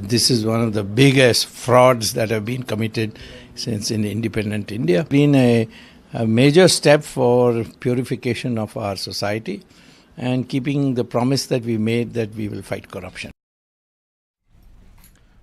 This is one of the biggest frauds that have been committed since in independent India. Been a major step for purification of our society and keeping the promise that we made that we will fight corruption.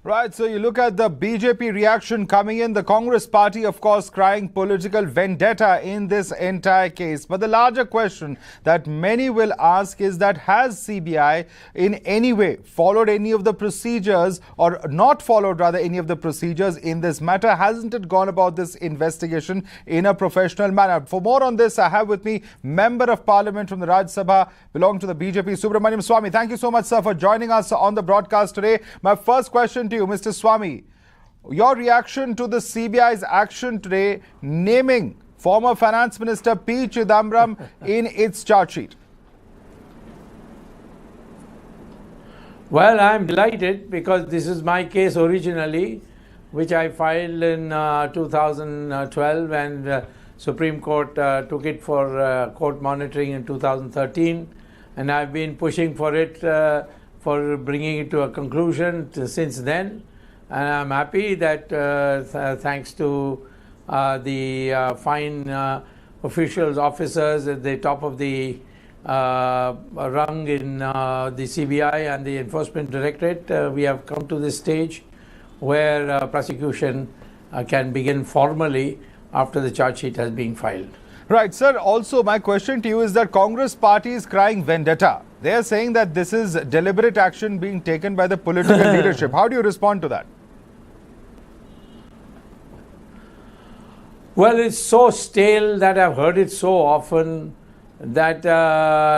Right, so you look at the BJP reaction coming in. The Congress party, of course, crying political vendetta in this entire case. But the larger question that many will ask is that has CBI in any way followed any of the procedures, or not followed rather any of the procedures in this matter? Hasn't it gone about this investigation in a professional manner? For more on this, I have with me Member of Parliament from the Rajya Sabha, belong to the BJP, Subramanian Swamy. Thank you so much, sir, for joining us on the broadcast today. My first question to you, Mr. Swamy, your reaction to the CBI's action today naming former Finance Minister P.Chidambaram in its charge sheet? Well, I'm delighted because this is my case originally, which I filed in 2012, and Supreme Court took it for court monitoring in 2013, and I've been pushing for it, for bringing it to a conclusion since then. And I'm happy that thanks to the fine officers at the top of the rung in the CBI and the Enforcement Directorate, we have come to this stage where prosecution can begin formally after the charge sheet has been filed. Right, sir. Also, my question to you is that Congress party is crying vendetta. They are saying that this is deliberate action being taken by the political leadership. How do you respond to that? Well, it's so stale that I've heard it so often that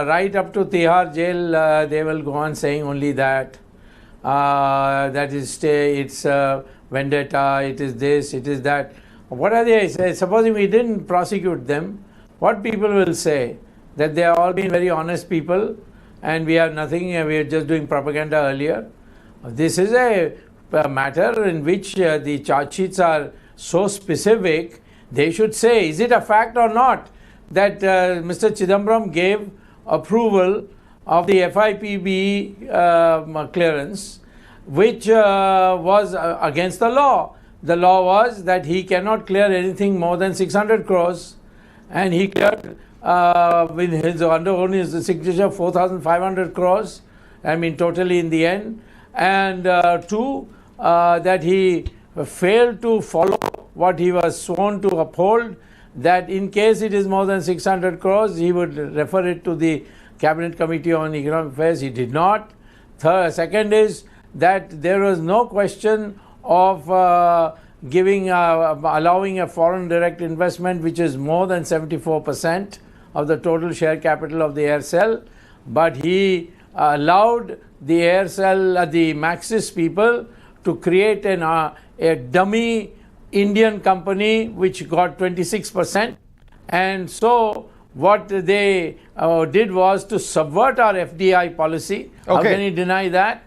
right up to Tihar jail, they will go on saying only that. That is, it's vendetta, it is this, it is that. What are they saying? Supposing we didn't prosecute them, what people will say? That they have all been very honest people and we have nothing, we are just doing propaganda earlier. This is a matter in which the charge sheets are so specific. They should say, is it a fact or not that Mr. Chidambaram gave approval of the FIPB clearance, which was against the law. The law was that he cannot clear anything more than 600 crores, and he cleared with his under his signature 4,500 crores, I mean totally in the end. And two, that he failed to follow what he was sworn to uphold, that in case it is more than 600 crores, he would refer it to the Cabinet Committee on Economic Affairs. He did not. Second is that there was no question of allowing a foreign direct investment which is more than 74% of the total share capital of the Aircel, but he allowed the Aircel, the Maxis people, to create a dummy Indian company which got 26%. And so what they did was to subvert our FDI policy. Okay. How can he deny that?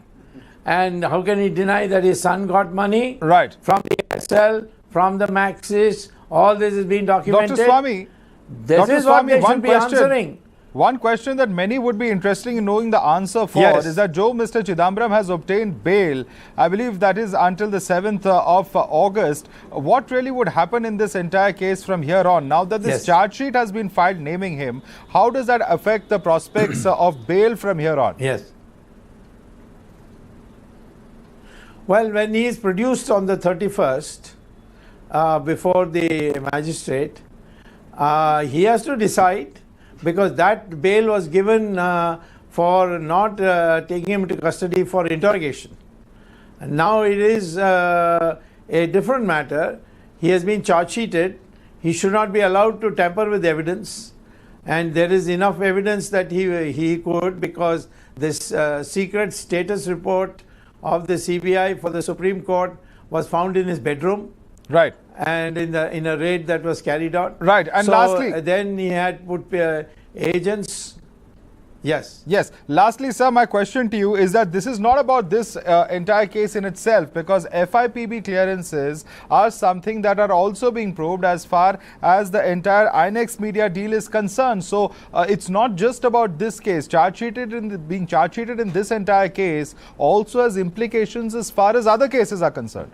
And how can he deny that his son got money? Right. From the Aircel, from the Maxis? All this has been documented. Dr. Swamy, this is what they should be answering. One question that many would be interested in knowing the answer for is that Mr. Chidambaram has obtained bail. I believe that is until the 7th of August. What really would happen in this entire case from here on? Now that this charge sheet has been filed naming him, how does that affect the prospects of bail from here on? Yes. Well, when he is produced on the 31st before the magistrate, he has to decide, because that bail was given for not taking him into custody for interrogation. And now it is a different matter. He has been charge sheeted. He should not be allowed to tamper with evidence. And there is enough evidence that he could, because this secret status report of the CBI for the Supreme Court was found in his bedroom. Right. And in a raid that was carried out. Right. And so lastly, then he had put agents Yes. Yes. Lastly, sir, my question to you is that this is not about this entire case in itself, because FIPB clearances are something that are also being probed as far as the entire INX media deal is concerned. So it's not just about this case. Being charge sheeted in this entire case also has implications as far as other cases are concerned.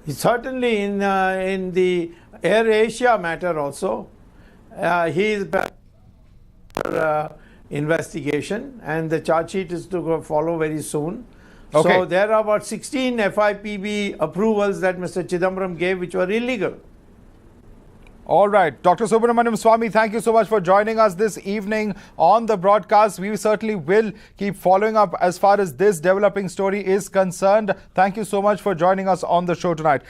Certainly in the Air Asia matter also, he is investigation, and the charge sheet is to go follow very soon. Okay. So there are about 16 FIPB approvals that Mr. Chidambaram gave which were illegal. All right. Dr. Subramanian Swamy, thank you so much for joining us this evening on the broadcast. We certainly will keep following up as far as this developing story is concerned. Thank you so much for joining us on the show tonight.